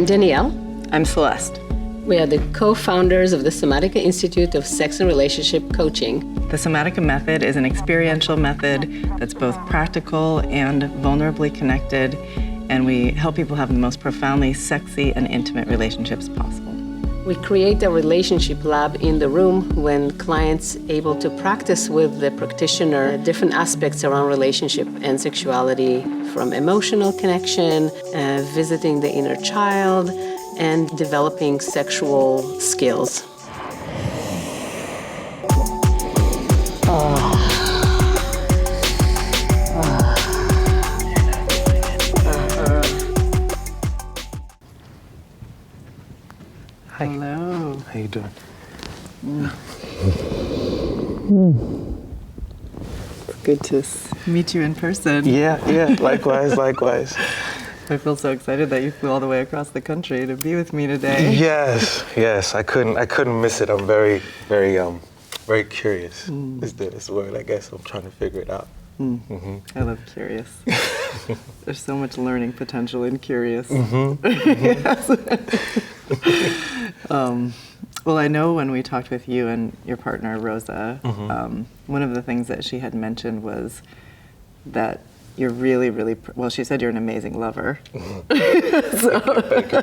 I'm Danielle. I'm Celeste. We are the co-founders of the Somatica Institute of Sex and Relationship Coaching. The Somatica method is an experiential method that's both practical and vulnerably connected, and we help people have the most profoundly sexy and intimate relationships possible. We create a relationship lab in the room when clients able to practice with the practitioner different aspects around relationship and sexuality, from emotional connection, visiting the inner child, and developing sexual skills. Hi. Hello. How you doing? It's good to meet you in person. Yeah. Likewise. I feel so excited that you flew all the way across the country to be with me today. Yes. I couldn't miss it. I'm very curious. Is the word? I guess I'm trying to figure it out. I love curious. There's so much learning potential in curious. Well, I know when we talked with you and your partner, Rosa, one of the things that she had mentioned was that you're really, well, she said you're an amazing lover. Thank you.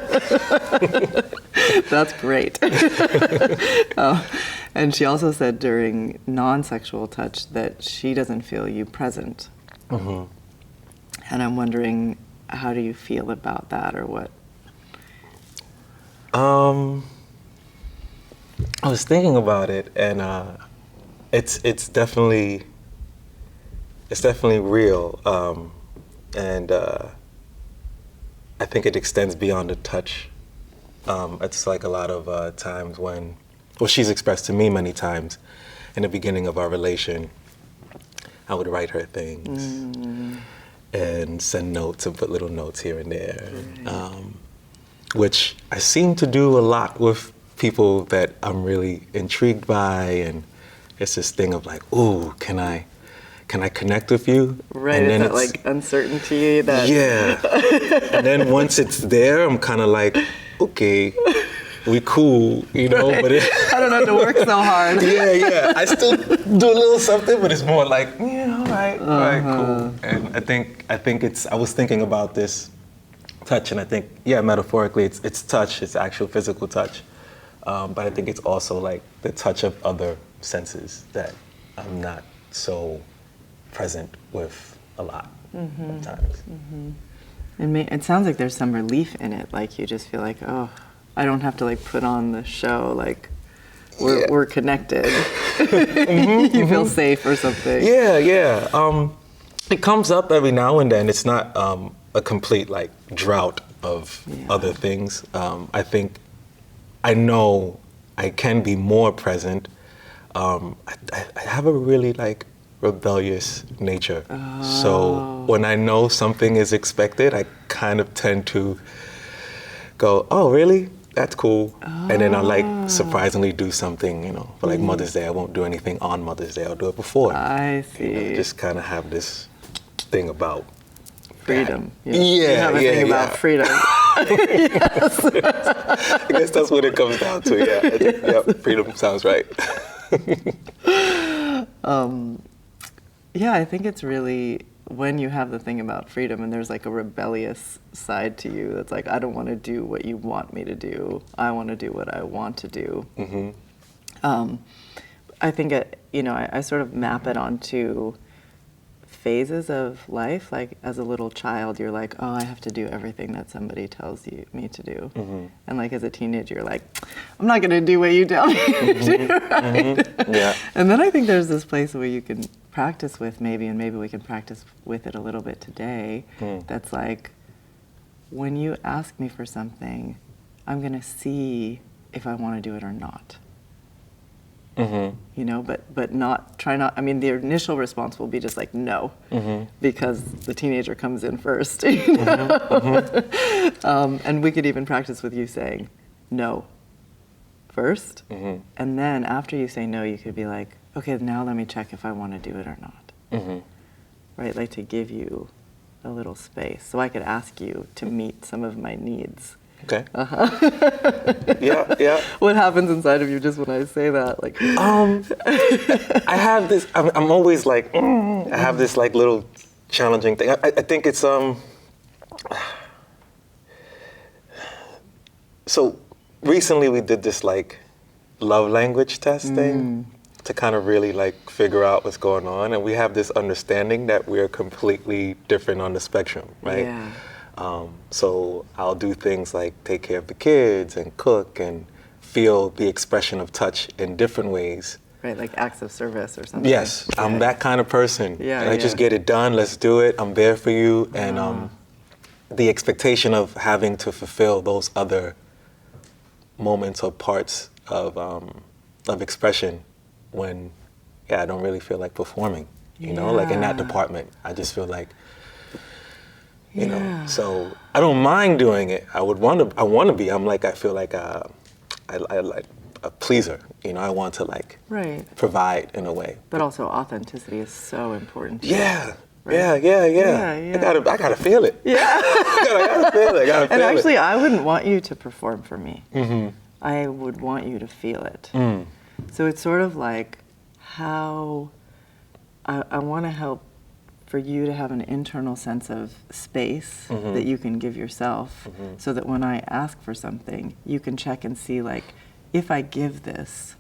That's great. And she also said during non-sexual touch that she doesn't feel you present. And I'm wondering, how do you feel about that, or what? I was thinking about it, and it's definitely real, and I think it extends beyond the touch. It's like a lot of times when, well, she's expressed to me many times in the beginning of our relation, I would write her things and send notes and put little notes here and there, which I seem to do a lot with people that I'm really intrigued by, and it's this thing of like, ooh, can I connect with you? Right, and then it's that like uncertainty that... Yeah, and then once it's there, I'm kind of like, okay, we cool, you know, right. But I don't have to work so hard. Yeah, I still do a little something, but it's more like, yeah, all right, cool. And I think I was thinking about this touch, and I think, metaphorically, it's touch, it's actual physical touch. But I think it's also like the touch of other senses that I'm not so present with a lot of times. It sounds like there's some relief in it, like you just feel like, oh, I don't have to like put on the show, like we're connected. You feel safe or something. Yeah. It comes up every now and then. It's not a complete like drought of other things. I know I can be more present. I have a really like rebellious nature. So when I know something is expected, I kind of tend to go, oh, really? That's cool. And then I'll like surprisingly do something, you know, for like Mother's Day. I won't do anything on Mother's Day. I'll do it before. I see. You know, just kind of have this thing about freedom. You have a thing about freedom. Yes. I guess that's what it comes down to. Yeah, freedom sounds right. I think it's really when you have the thing about freedom and there's like a rebellious side to you that's like, I don't want to do what you want me to do. I want to do what I want to do. I think I sort of map it onto phases of life. Like as a little child, you're like, oh, I have to do everything that somebody tells me to do. And like as a teenager, you're like, I'm not going to do what you tell me to do, right? Yeah. And then I think there's this place where you can practice with maybe we can practice with it a little bit today. That's like, when you ask me for something, I'm going to see if I want to do it or not. You know, but try not. I mean, the initial response will be just like no, because the teenager comes in first. You know? And we could even practice with you saying no first, and then after you say no, you could be like, okay, now let me check if I want to do it or not. Right, like to give you a little space, so I could ask you to meet some of my needs. Okay. Yeah, yeah. What happens inside of you just when I say that? Like, I have this. I'm always like, I have this like little challenging thing. I think it's So recently we did this like love language test thing to kind of really like figure out what's going on, and we have this understanding that we're completely different on the spectrum, right? yeah. So I'll do things like take care of the kids and cook and feel the expression of touch in different ways. Right, like acts of service or something. Yes, I'm that kind of person. Yeah, and I just get it done, let's do it, I'm there for you. And the expectation of having to fulfill those other moments or parts of expression when, I don't really feel like performing, you know, like in that department. I just feel like, you know, so I don't mind doing it. I want to be. I feel like I like a pleaser. You know, I want to like provide in a way. But also authenticity is so important. Yeah. Right? Yeah. I gotta feel it. Yeah. I gotta feel it. And actually, I wouldn't want you to perform for me. I would want you to feel it. So it's sort of like how I want to help for you to have an internal sense of space that you can give yourself, so that when I ask for something, you can check and see, like, if I give this,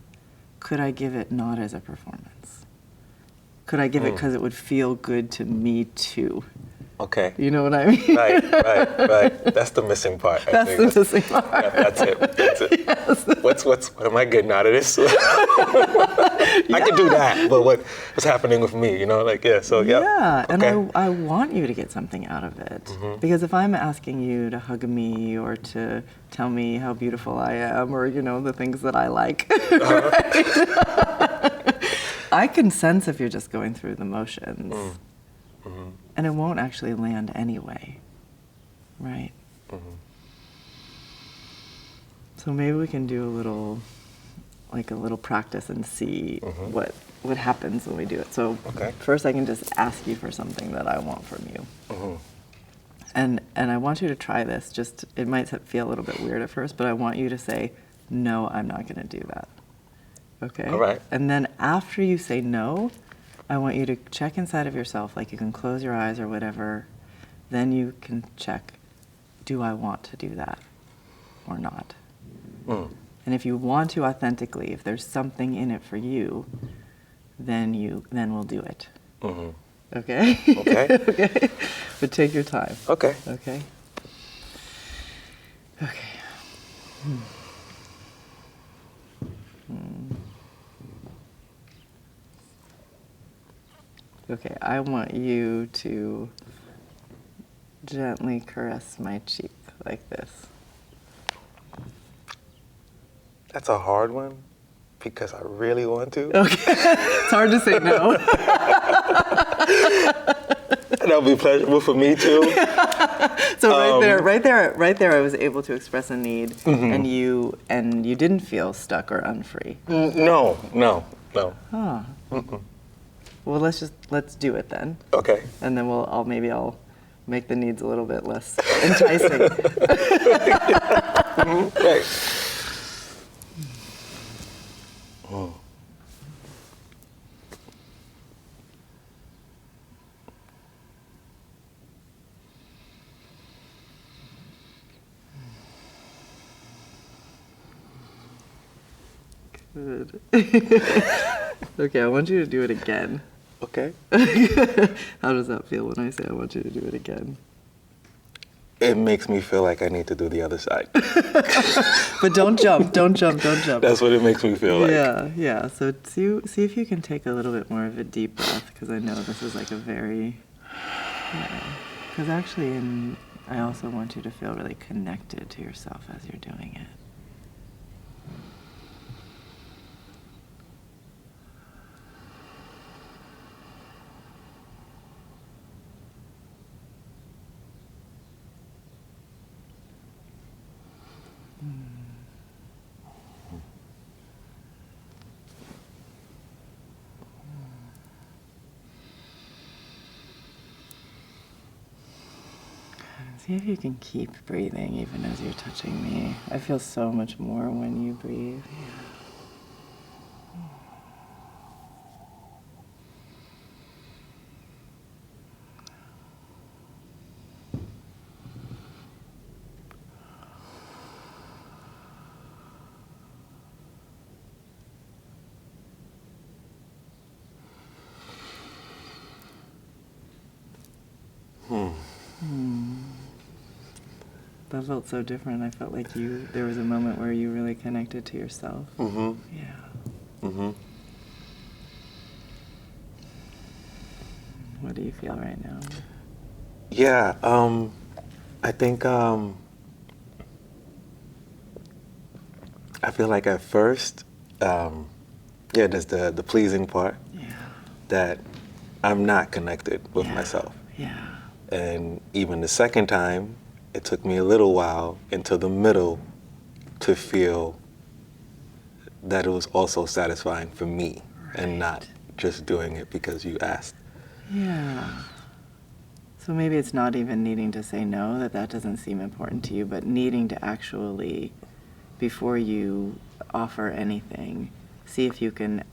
could I give it not as a performance? Could I give it because it would feel good to me too? Okay. You know what I mean? Right. That's the missing part. That's the missing part. Yeah, that's it. Yes. What am I getting out of this? I could do that, but what's happening with me? You know, like Yeah, okay. and I want you to get something out of it, because if I'm asking you to hug me or to tell me how beautiful I am, or you know the things that I like, right? I can sense if you're just going through the motions. And it won't actually land anyway, right? So maybe we can do a little practice and see what happens when we do it. So first I can just ask you for something that I want from you. And I want you to try this. Just, it might feel a little bit weird at first, but I want you to say, no, I'm not gonna do that. Okay? All right. And then after you say no, I want you to check inside of yourself, like you can close your eyes or whatever, then you can check, do I want to do that or not? And if you want to authentically, if there's something in it for you, then we'll do it. Okay? Okay. Okay? But take your time. Okay. Okay? Okay. Okay, I want you to gently caress my cheek like this. That's a hard one because I really want to. Okay, it's hard to say no. That would be pleasurable for me too. So right there, I was able to express a need, and you didn't feel stuck or unfree. No. Oh. Well, let's do it then. Okay. And then I'll make the needs a little bit less enticing. Right. Good. Okay, I want you to do it again. Okay. How does that feel when I say I want you to do it again? It makes me feel like I need to do the other side. But don't jump. That's what it makes me feel like. Yeah. So see if you can take a little bit more of a deep breath, because I know this is like a very... Because actually, I also want you to feel really connected to yourself as you're doing it. See if you can keep breathing even as you're touching me. I feel so much more when you breathe. That felt so different. I felt like there was a moment where you really connected to yourself. Mm-hmm. Yeah. Mm-hmm. What do you feel right now? Yeah, I think I feel like at first, there's the pleasing part. Yeah. That I'm not connected with myself. Yeah. And even the second time, it took me a little while into the middle to feel that it was also satisfying for me and not just doing it because you asked. Yeah. So maybe it's not even needing to say no, that doesn't seem important to you, but needing to actually, before you offer anything, see if you can,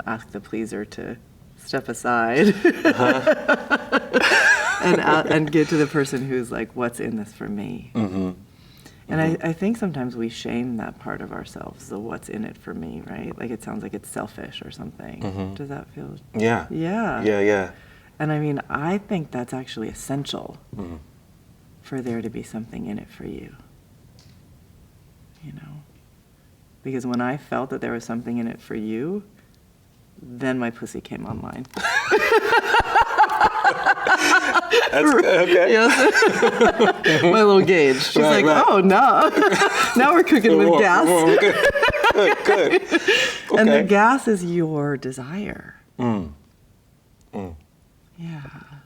ask the pleaser to step aside and get to the person who's like, what's in this for me? Mm-hmm. And I think sometimes we shame that part of ourselves, the what's in it for me, right? Like it sounds like it's selfish or something. Mm-hmm. Does that feel? Yeah. Yeah. Yeah. And I mean, I think that's actually essential Mm-hmm. for there to be something in it for you. Because when I felt that there was something in it for you, then my pussy came online. That's okay. Yes. My little gauge. She's Right. oh, no. Now we're cooking with gas. Good. Okay. And the gas is your desire. Mm. Yeah.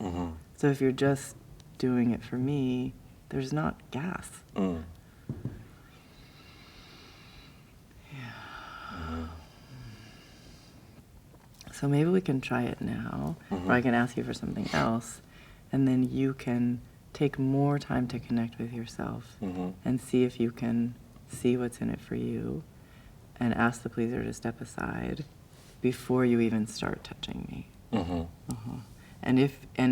Mm-hmm. So if you're just doing it for me, there's not gas. Mm. So maybe we can try it now, or I can ask you for something else, and then you can take more time to connect with yourself and see if you can see what's in it for you, and ask the pleaser to step aside before you even start touching me. Mm-hmm. And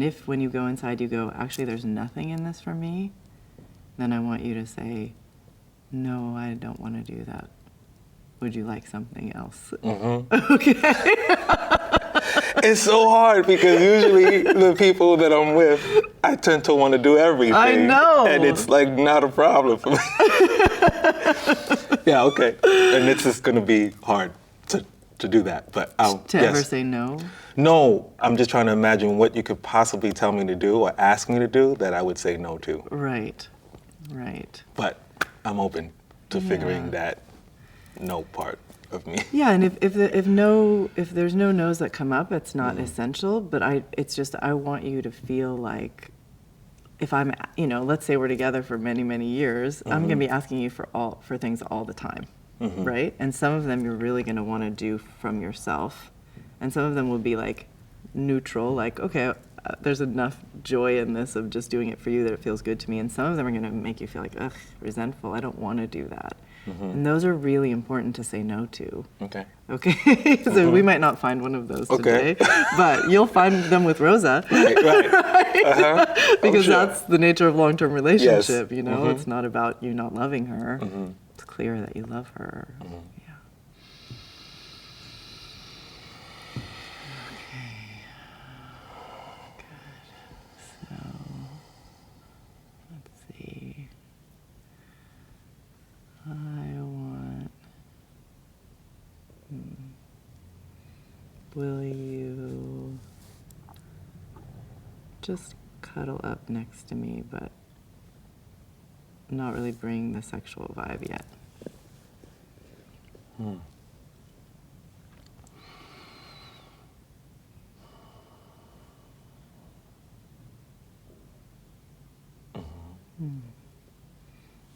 if when you go inside you go, actually there's nothing in this for me, then I want you to say, no, I don't want to do that. Would you like something else? Mm-hmm. Okay. It's so hard because usually the people that I'm with, I tend to want to do everything. I know. And it's like not a problem for me. Yeah, okay. And it's just going to be hard to do that. But To ever say no? No, I'm just trying to imagine what you could possibly tell me to do or ask me to do that I would say no to. Right. But I'm open to figuring that no part of me. Yeah, and if there's no no's that come up, it's not essential. But I want you to feel like, if I'm, let's say we're together for many, many years, I'm going to be asking you for things all the time, right? And some of them you're really going to want to do from yourself, and some of them will be like neutral, like okay, there's enough joy in this of just doing it for you that it feels good to me, and some of them are going to make you feel like ugh, resentful. I don't want to do that. And those are really important to say no to. Okay. So we might not find one of those today, but you'll find them with Rosa. Right? Because that's the nature of long-term relationship. Yes. It's not about you not loving her. It's clear that you love her. Yeah. Okay. Good. So let's see. I want, will you just cuddle up next to me, but not really bring the sexual vibe yet?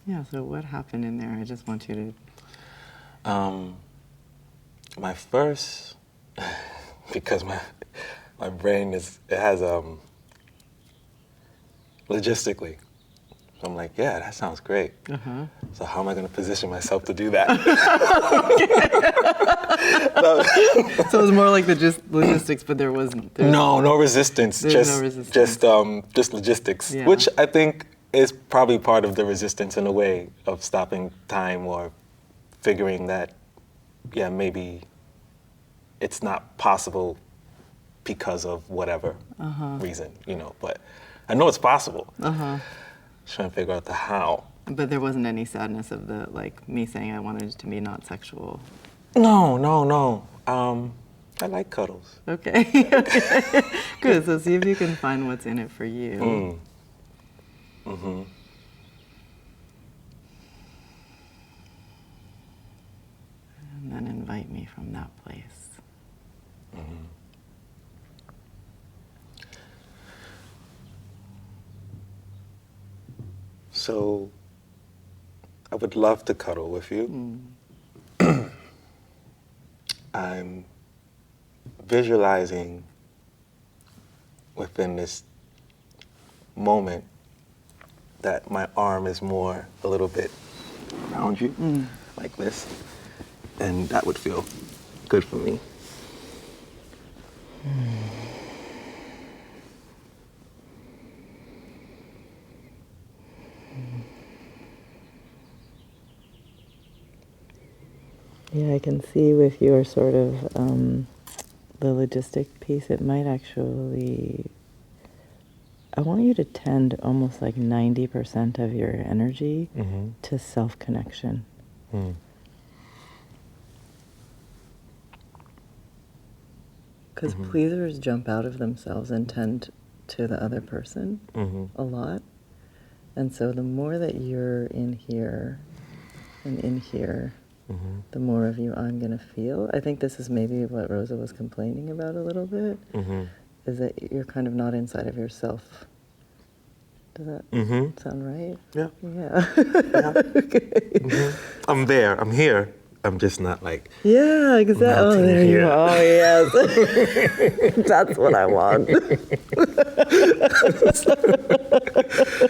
Yeah, so what happened in there? I just want you to... My first, because my brain has logistically, So I'm like, yeah, that sounds great. So how am I going to position myself to do that? So it was more like the just logistics, but there wasn't. No resistance. There's Just no resistance. Just logistics, Yeah. which I think is probably part of the resistance in a way of stopping time or figuring that, yeah, maybe it's not possible because of whatever reason, you know. But I know it's possible. Trying to figure out the how. But there wasn't any sadness of the, like, me saying I wanted it to be not sexual. No. I like cuddles. Okay. Good. So see if you can find what's in it for you. And then invite me from that place. So I would love to cuddle with you. I'm visualizing within this moment that my arm is more a little bit around you, like this, and that would feel good for me. Yeah, I can see with your sort of the logistic piece, it might actually, I want you to tend almost like 90% of your energy to self-connection. Because pleasers jump out of themselves and tend to the other person a lot. And so the more that you're in here and in here, the more of you I'm going to feel. I think this is maybe what Rosa was complaining about a little bit, is that you're kind of not inside of yourself. Does that sound right? Yeah. Yeah. Yeah. I'm there. I'm here. I'm just not like. Yeah, exactly. Oh, melting there here. you are. Oh, yes. That's what I want.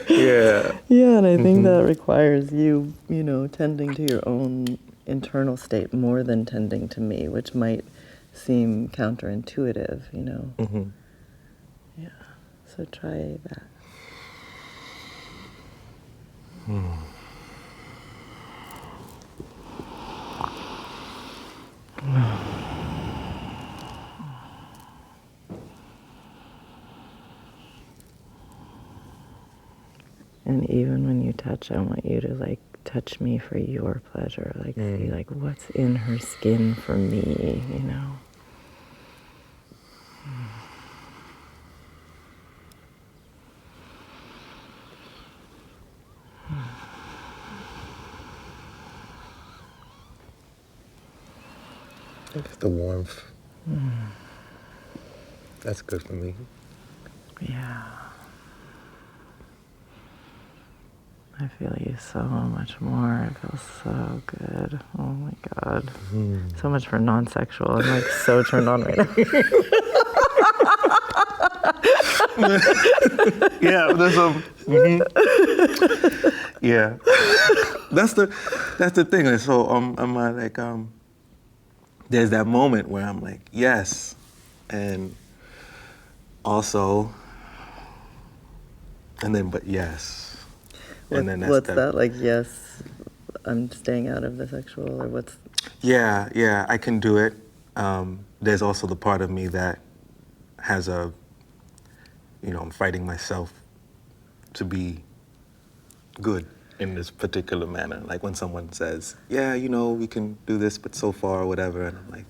Yeah. Yeah, and I think that requires you, you know, tending to your own internal state more than tending to me, which might seem counterintuitive, you know. Yeah, so try that. And even when you touch, I want you to like touch me for your pleasure. Like see like what's in her skin for me, you know. Just the warmth. That's good for me. Yeah. I feel you so much more. It feels so good. Oh my God. So much for non-sexual. I'm like so turned on right now. Yeah, there's yeah. That's the thing. And so I'm like there's that moment where I'm like, yes, and also, and then but yes. And then What's that like? Yes, I'm staying out of the sexual, or what's? Yeah, I can do it. There's also the part of me that has I'm fighting myself to be good in this particular manner. Like when someone says, yeah, we can do this, but so far or whatever, and I'm like,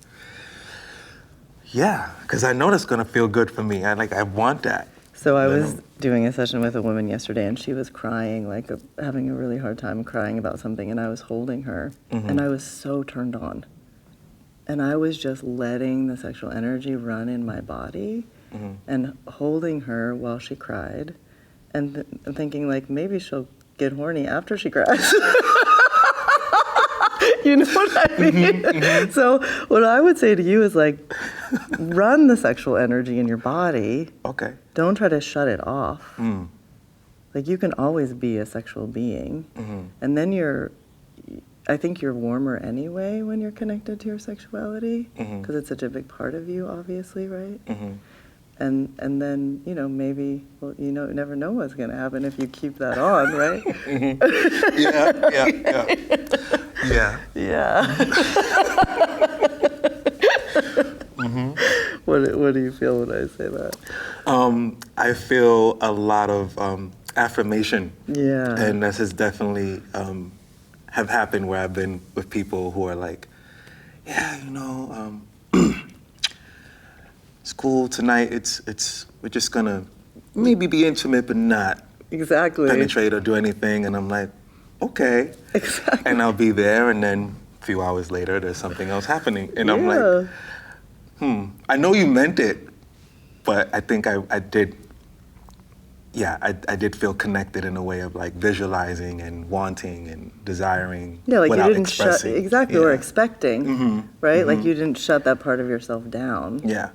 yeah, because I know that's gonna feel good for me. I want that. So I was doing a session with a woman yesterday, and she was crying, like having a really hard time crying about something, and I was holding her, and I was so turned on. And I was just letting the sexual energy run in my body and holding her while she cried and thinking, like, maybe she'll get horny after she cries. You know what I mean? So what I would say to you is, like, run the sexual energy in your body. Okay. Don't try to shut it off. like you can always be a sexual being, and then I think you're warmer anyway when you're connected to your sexuality, because it's such a big part of you, obviously, right? And then, you know, maybe, well, you know, never know what's going to happen if you keep that on, right? Yeah. What do you feel when I say that? I feel a lot of affirmation. Yeah. And this has definitely have happened where I've been with people who are like, yeah, you know, it's cool tonight. We're just gonna maybe be intimate, but not exactly penetrate or do anything. And I'm like, okay. Exactly. And I'll be there, and then a few hours later, there's something else happening, and I'm like, I know you meant it, but I think I did. Yeah, I did feel connected in a way of like visualizing and wanting and desiring. Yeah, like without you didn't expressing. exactly, or expecting, right? Like Mm-hmm. you didn't shut that part of yourself down. Yeah.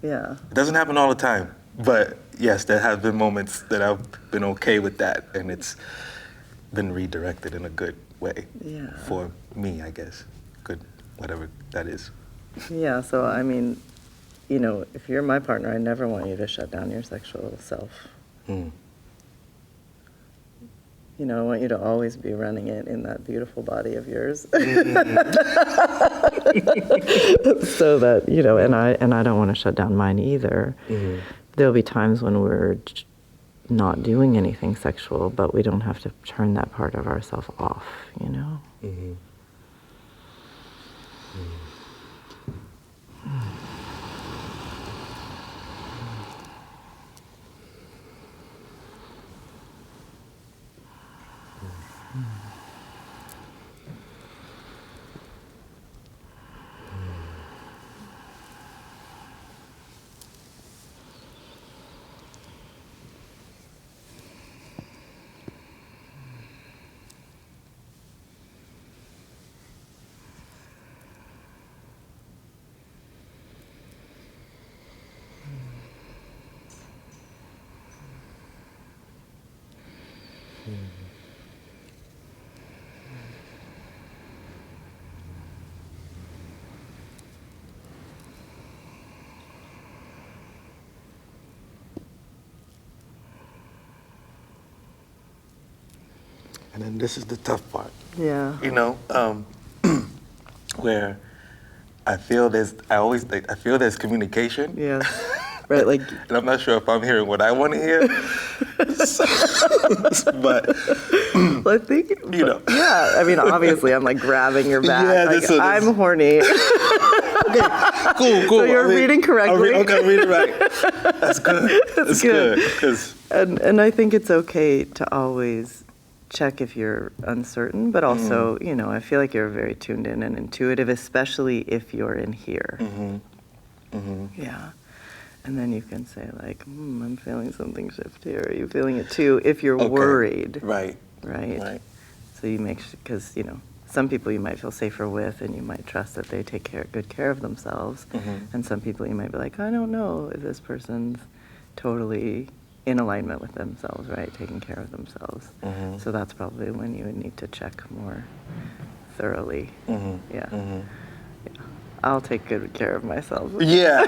Yeah. It doesn't happen all the time, but yes, there have been moments that I've been okay with that, and it's been redirected in a good way. Yeah. For me, I guess. Good, whatever that is. Yeah, so I mean, you know, if you're my partner, I never want you to shut down your sexual self. Mm. You know, I want you to always be running it in that beautiful body of yours. So that, you know, and I don't want to shut down mine either. There'll be times when we're not doing anything sexual, but we don't have to turn that part of ourselves off, you know? And then this is the tough part. Yeah. You know, where I feel there's communication. Yeah. Right, like. And I'm not sure if I'm hearing what I want to hear. But, Well, I think, you know. Yeah, I mean, obviously, I'm like grabbing your back. Yeah, like, this- I'm horny. Cool. So you're reading correctly. Okay, I'm reading right. That's good. That's good. 'Cause And I think it's okay to always check if you're uncertain, but also, you know, I feel like you're very tuned in and intuitive, especially if you're in here. Yeah. And then you can say like, I'm feeling something shift here. Are you feeling it too? If you're Okay. worried. Right. Right. So you make, because, you know, some people you might feel safer with and you might trust that they take good care of themselves. And some people you might be like, I don't know if this person's totally in alignment with themselves, right? Taking care of themselves. So that's probably when you would need to check more thoroughly. Yeah. I'll take good care of myself. Yeah, I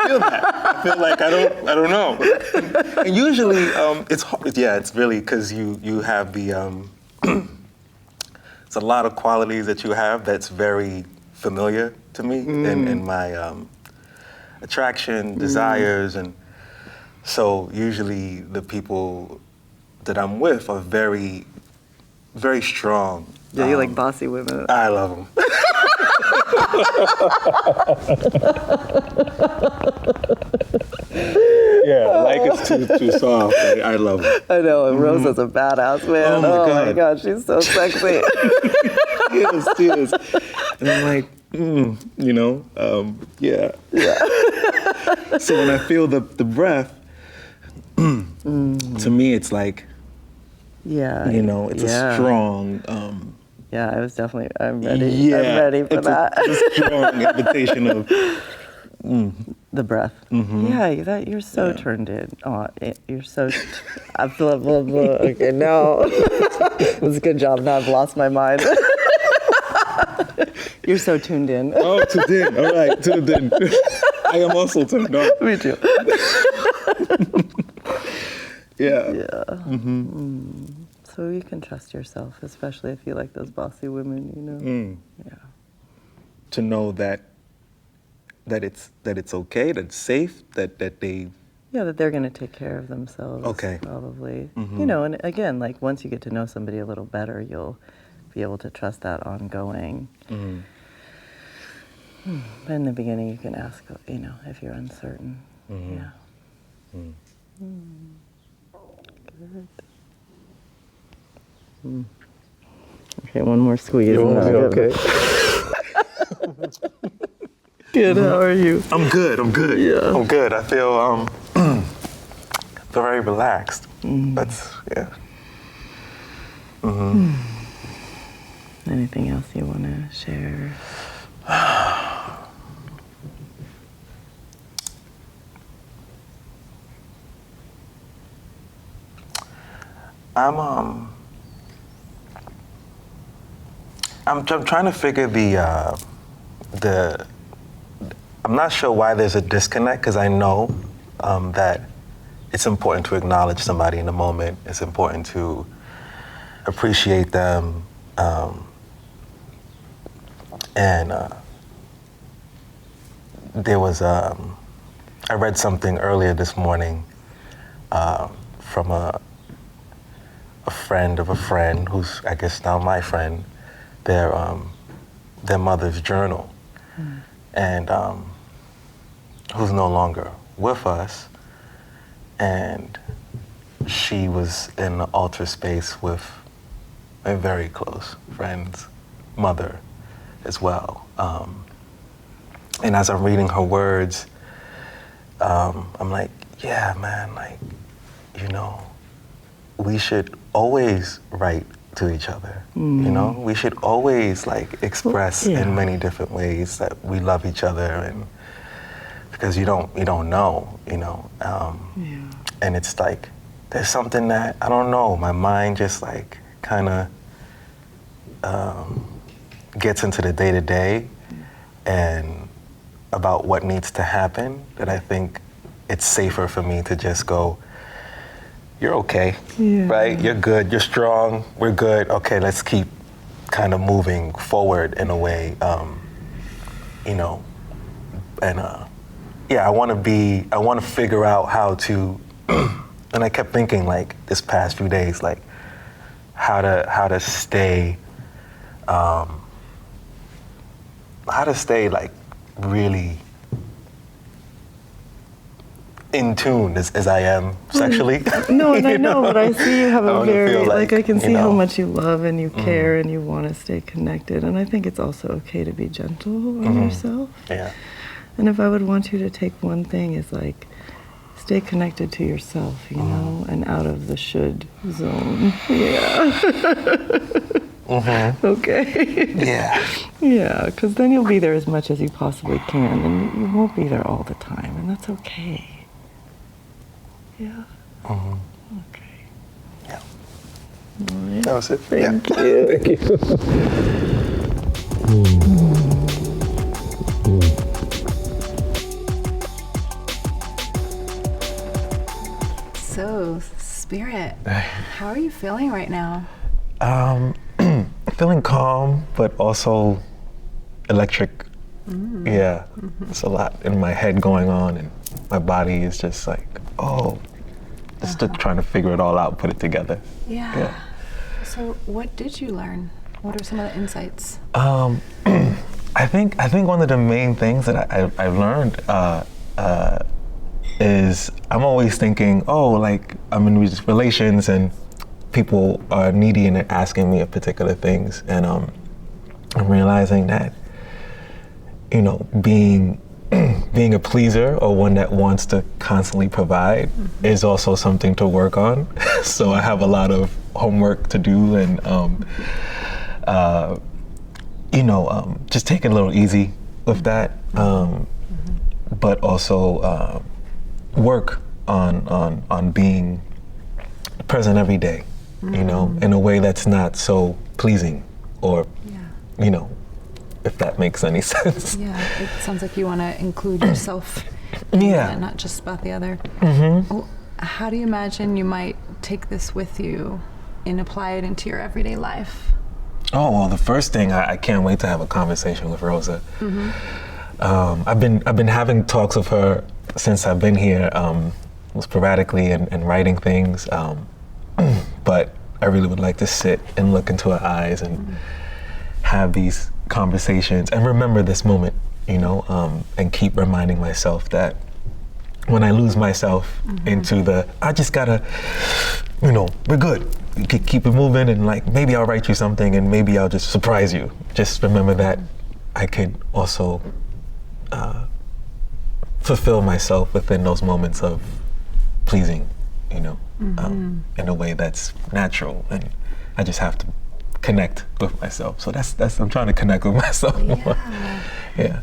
feel that. I feel like I don't know. And usually, it's hard. Yeah, it's really because you have the. It's a lot of qualities that you have that's very familiar to me in my attraction, desires, and so usually the people that I'm with are very, very strong. Yeah, you like bossy women. I love them. Yeah, like it's too soft. I love it. I know, and Rose is a badass, man. Oh my my God, she's so sexy. Yes. And I'm like, you know, yeah. So when I feel the breath, to me it's like, Yeah. you know, it's a strong. Yeah, I'm ready. Yeah, I'm ready for it's that. It's a strong invitation of The breath. Yeah, that you're so turned in. Oh, you're so. Blah blah blah. Okay, no. It was a good job. Now I've lost my mind. You're so tuned in. Oh, tuned in. All right, tuned in. I am also tuned on. Me too. Yeah. Yeah. So you can trust yourself, especially if you like those bossy women, you know. Yeah. To know that it's okay, that it's safe, that they. Yeah, that they're going to take care of themselves. Okay. Probably. You know, and again, like once you get to know somebody a little better, you'll be able to trust that ongoing. But in the beginning, you can ask, you know, if you're uncertain. Yeah. Good. Okay, one more squeeze. Okay. Good. How are you? I'm good. Yeah. I'm good. I feel very relaxed. That's Anything else you want to share? I'm trying to figure the I'm not sure why there's a disconnect, because I know that it's important to acknowledge somebody in the moment. It's important to appreciate them, and there was I read something earlier this morning from a friend of a friend who's, I guess, now my friend, their mother's journal, and who's no longer with us, and she was in the altar space with a very close friend's mother as well. And as I'm reading her words, I'm like, yeah, man, like, you know, we should always write to each other. You know, we should always like express in many different ways that we love each other, and because you don't know, you know. And it's like there's something that I don't know. My mind just like kind of gets into the day to day and about what needs to happen. That I think it's safer for me to just go, you're okay, right? You're good, you're strong, we're good. Okay, let's keep kind of moving forward in a way, you know, and I want to figure out how to, and I kept thinking like this past few days, like how to stay like really in tune as I am sexually. No, and I know, but I see you have a very, like I can see how know, much you love and you care and you want to stay connected. And I think it's also okay to be gentle on yourself. Yeah. And if I would want you to take one thing, is like stay connected to yourself, you know, and out of the should zone. Okay. Yeah, because then you'll be there as much as you possibly can, and you won't be there all the time, and that's okay. Yeah. Okay. Yeah. All right. That was it. Thank you. Thank you. So, Spirit, how are you feeling right now? Feeling calm, but also electric. Yeah, it's a lot in my head going on, and my body is just like, just trying to figure it all out, put it together. Yeah. So, what did you learn? What are some of the insights? I think one of the main things that I've learned is I'm always thinking, like I'm in relations and people are needy and they're asking me of particular things, and I'm realizing that, you know, being a pleaser or one that wants to constantly provide is also something to work on. So I have a lot of homework to do, and just take it a little easy with that. but also work on being present every day, you know, in a way that's not so pleasing or, you know, if that makes any sense. Yeah, it sounds like you want to include yourself in that, not just about the other. Well, how do you imagine you might take this with you and apply it into your everyday life? Oh, well, the first thing, I can't wait to have a conversation with Rosa. I've been having talks with her since I've been here, sporadically and writing things, but I really would like to sit and look into her eyes and have these conversations and remember this moment, you know, and keep reminding myself that when I lose myself into the, I just gotta, you know, we're good. You keep it moving, and like maybe I'll write you something and maybe I'll just surprise you. Just remember that I could also fulfill myself within those moments of pleasing, you know, in a way that's natural, and I just have to connect with myself. So that's I'm trying to connect with myself more. Yeah.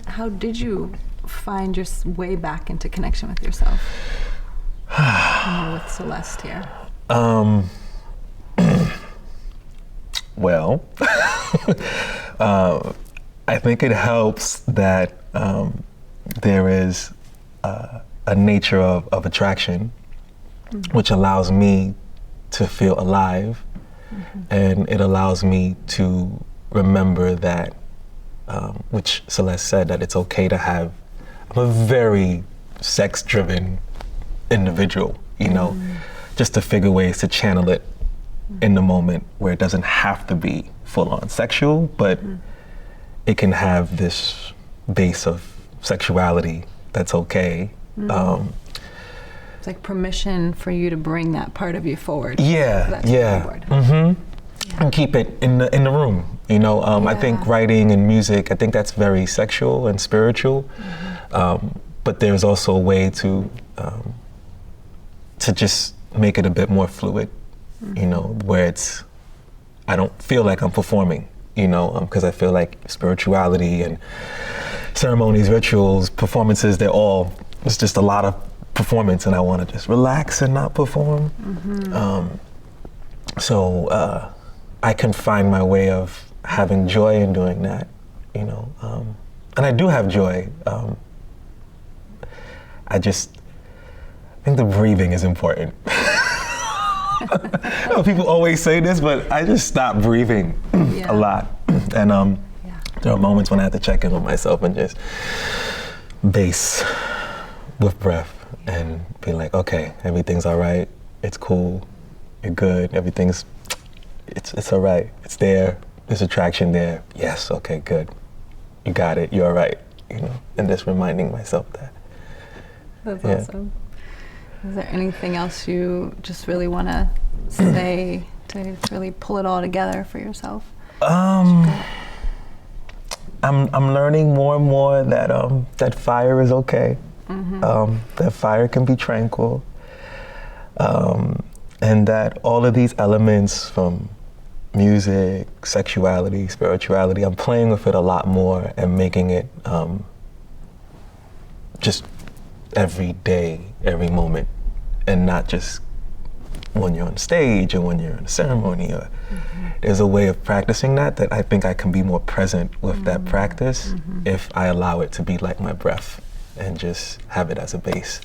How did you find your way back into connection with yourself when you're with Celeste here? Well, I think it helps that there is a nature of attraction, which allows me to feel alive, and it allows me to remember that, which Celeste said, that it's okay to have, I'm a very sex-driven individual, you know, just to figure ways to channel it in the moment where it doesn't have to be full-on sexual, but it can have this base of sexuality that's okay. It's like permission for you to bring that part of you forward. And keep it in the room, you know. I think writing and music, I think that's very sexual and spiritual, but there's also a way to just make it a bit more fluid, you know, where I don't feel like I'm performing, you know, because I feel like spirituality and ceremonies, rituals, performances, it's just a lot of performance, and I want to just relax and not perform. So I can find my way of having joy in doing that, you know, and I do have joy. I think the breathing is important. I know people always say this, but I just stop breathing a lot. And there are moments when I have to check in with myself and just base with breath and be like, okay, everything's all right. It's cool. You're good. Everything's, it's all right. It's there. There's attraction there. Yes, okay, good. You got it. You're all right. You know, and just reminding myself that. That's awesome. Is there anything else you just really want to say to really pull it all together for yourself? I'm learning more and more that that fire is okay. That fire can be tranquil, and that all of these elements from music, sexuality, spirituality, I'm playing with it a lot more and making it just every day, every moment, and not just when you're on stage or when you're in a ceremony. Or there's a way of practicing that I think I can be more present with that practice if I allow it to be like my breath and just have it as a base.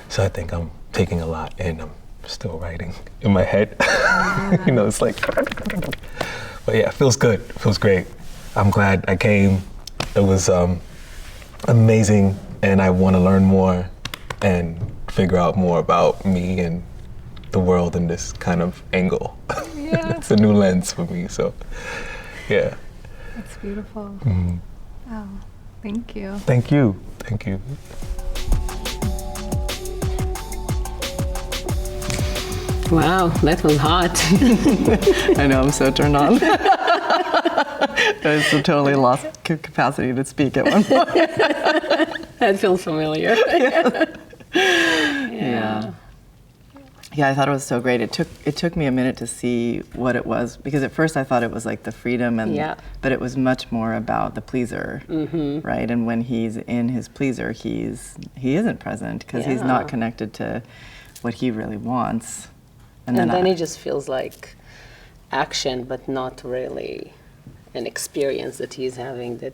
So I think I'm taking a lot, and I'm still writing in my head. You know, it's like, but yeah, it feels good, it feels great. I'm glad I came. It was amazing, and I want to learn more and figure out more about me and the world in this kind of angle. It's a new lens for me, so yeah. That's beautiful. Oh, thank you. Thank you. Thank you. Wow, that was hot. I know, I'm so turned on. I so totally lost capacity to speak at one point. That feels familiar. Yeah. Yeah, I thought it was so great. It took me a minute to see what it was, because at first I thought it was like the freedom, but it was much more about the pleaser, right? And when he's in his pleaser, he isn't present because he's not connected to what he really wants. And then it just feels like action, but not really an experience that he's having.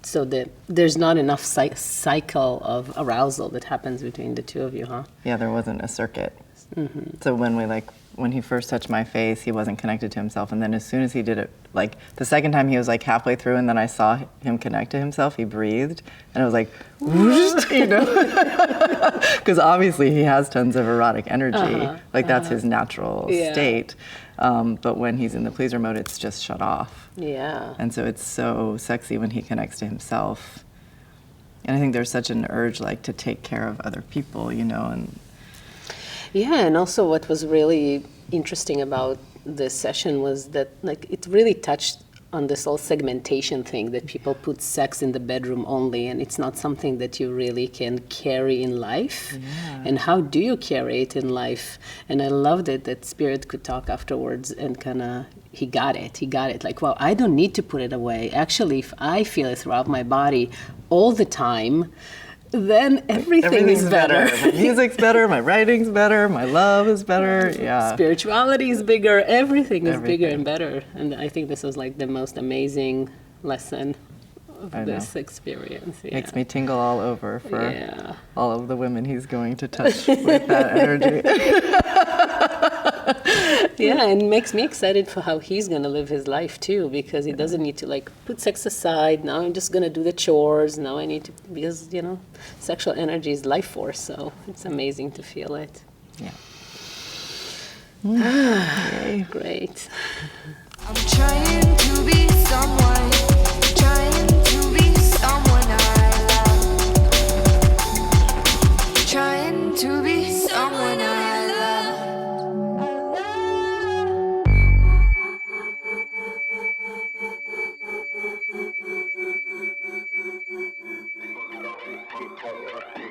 So that there's not enough cycle of arousal that happens between the two of you, huh? Yeah, there wasn't a circuit. So when he first touched my face, he wasn't connected to himself, and then as soon as he did it, like the second time he was like halfway through, and then I saw him connect to himself, he breathed, and it was like, whoosh, you know, because obviously he has tons of erotic energy, like that's his natural state, but when he's in the pleaser mode, it's just shut off. Yeah. And so it's so sexy when he connects to himself, and I think there's such an urge like to take care of other people, you know, and yeah, and also what was really interesting about this session was that like it really touched on this whole segmentation thing, that people put sex in the bedroom only, and it's not something that you really can carry in life. And how do you carry it in life? And I loved it that Spirit could talk afterwards and kind of, he got it. Like, well, I don't need to put it away. Actually, if I feel it throughout my body all the time, then everything's better. My music's better, my writing's better, my love is better, Spirituality is bigger, everything is bigger and better. And I think this was like the most amazing lesson of this experience. Yeah. Makes me tingle all over for all of the women he's going to touch with that energy. Yeah, and makes me excited for how he's going to live his life too, because he doesn't need to like put sex aside. Now I'm just going to do the chores. Now I need to, because, you know, sexual energy is life force, so it's amazing to feel it. Yeah. Great. I'm trying to be someone, trying to be someone I love, trying to be someone I love. People don't